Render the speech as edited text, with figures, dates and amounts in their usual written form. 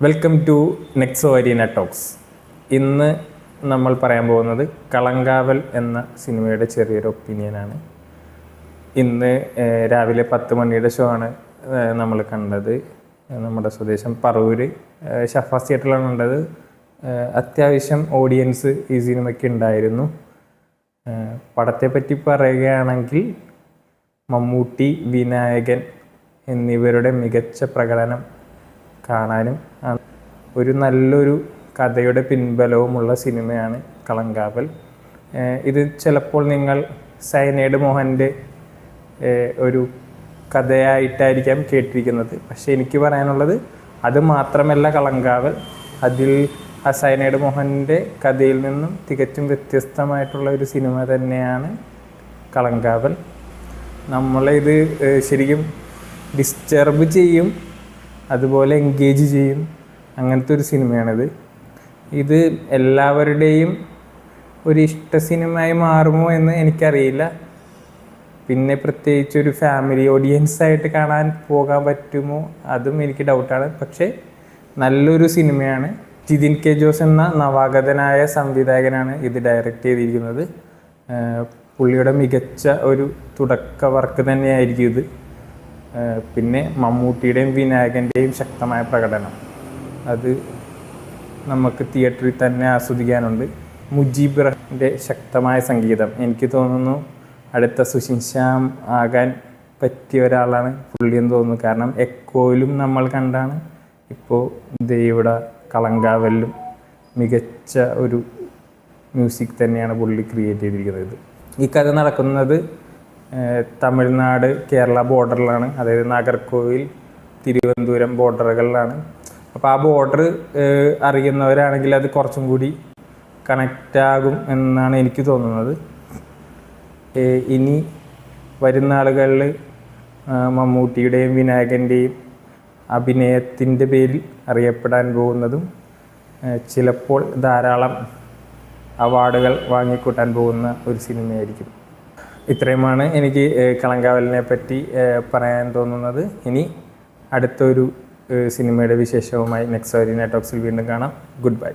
Welcome to Nexa Arena talks. ഇന്ന് നമ്മൾ പറയാൻ പോകുന്നത് കളങ്കാവൽ എന്ന സിനിമയുടെ ചെറിയൊരു ഒപ്പീനിയനാണ്. ഇന്ന് രാവിലെ 10 മണിയുടെ ഷോ ആണ് നമ്മൾ കണ്ടത്. നമ്മുടെ സ്വദേശം പറവൂർ ഷഫാസ് തിയേറ്ററിലാണ് കണ്ടത്. അത്യാവശ്യം ഓഡിയൻസ് ഈ സിനിമയ്ക്ക് ഉണ്ടായിരുന്നു. പടത്തെപ്പറ്റി പറയുകയാണെങ്കിൽ മമ്മൂട്ടി, വിനായകൻ എന്നിവരുടെ മികച്ച പ്രകടനം കാണാനും ഒരു നല്ലൊരു കഥയുടെ പിൻബലവുമുള്ള സിനിമയാണ് കളങ്കാവൽ. ഇത് ചിലപ്പോൾ നിങ്ങൾ സയനൈഡ് മോഹൻ്റെ ഒരു കഥയായിട്ടായിരിക്കാം കേട്ടിരിക്കുന്നത്. പക്ഷേ എനിക്ക് പറയാനുള്ളത് അത് മാത്രമല്ല കളങ്കാവൽ. അതിൽ ആ സയനൈഡ് മോഹൻ്റെ കഥയിൽ നിന്നും തികച്ചും വ്യത്യസ്തമായിട്ടുള്ള ഒരു സിനിമ തന്നെയാണ് കളങ്കാവൽ. നമ്മളിത് ശരിക്കും ഡിസ്റ്റർബ് ചെയ്യും, അതുപോലെ എൻഗേജ് ചെയ്യും, അങ്ങനത്തെ ഒരു സിനിമയാണിത്. ഇത് എല്ലാവരുടെയും ഒരു ഇഷ്ട സിനിമയായി മാറുമോ എന്ന് എനിക്കറിയില്ല. പിന്നെ പ്രത്യേകിച്ച് ഒരു ഫാമിലി ഓഡിയൻസായിട്ട് കാണാൻ പോകാൻ പറ്റുമോ അതും എനിക്ക് ഡൗട്ടാണ്. പക്ഷേ നല്ലൊരു സിനിമയാണ്. ജിതിൻ കെ ജോസ് എന്ന നവാഗതനായ സംവിധായകനാണ് ഇത് ഡയറക്റ്റ് ചെയ്തിരിക്കുന്നത്. പുള്ളിയുടെ മികച്ച ഒരു തുടക്ക വർക്ക് തന്നെയായിരിക്കും ഇത്. പിന്നെ മമ്മൂട്ടിയുടെയും വിനായകൻ്റെയും ശക്തമായ പ്രകടനം അത് നമുക്ക് തിയേറ്ററിൽ തന്നെ ആസ്വദിക്കാനുണ്ട്. മുജീബ് റഹ്മാൻ്റെ ശക്തമായ സംഗീതം, എനിക്ക് തോന്നുന്നു അടുത്ത സുഷിൻ ശ്യാം ആകാൻ പറ്റിയ ഒരാളാണ് പുള്ളിയെന്ന് തോന്നുന്നു. കാരണം എക്കോയിലും നമ്മൾ കണ്ടാണ്, ഇപ്പോൾ ഇവിടെ കളങ്കാവലിലും മികച്ച ഒരു മ്യൂസിക് തന്നെയാണ് പുള്ളി ക്രിയേറ്റ് ചെയ്തിരിക്കുന്നത്. ഈ കഥ നടക്കുന്നത് തമിഴ്നാട് കേരള ബോർഡറിലാണ്, അതായത് നാഗർകോവിൽ തിരുവനന്തപുരം ബോർഡറുകളിലാണ്. അപ്പോൾ ആ ബോർഡർ അറിയുന്നവരാണെങ്കിൽ അത് കുറച്ചും കൂടി കണക്റ്റാകും എന്നാണ് എനിക്ക് തോന്നുന്നത്. ഇനി വരുന്ന ആളുകളിൽ മമ്മൂട്ടിയുടെയും വിനായകൻ്റെയും അഭിനയത്തിൻ്റെ പേരിൽ അറിയപ്പെടാൻ പോകുന്നതും ചിലപ്പോൾ ധാരാളം അവാർഡുകൾ വാങ്ങിക്കൂട്ടാൻ പോകുന്ന ഒരു സിനിമയായിരിക്കും. ഇത്രയുമാണ് എനിക്ക് കളങ്കാവലിനെ പറ്റി പറയാൻ തോന്നുന്നത്. ഇനി അടുത്തൊരു സിനിമയുടെ വിശേഷവുമായി നെക്സോ അരീന ടോക്സിൽ വീണ്ടും കാണാം. Good bye.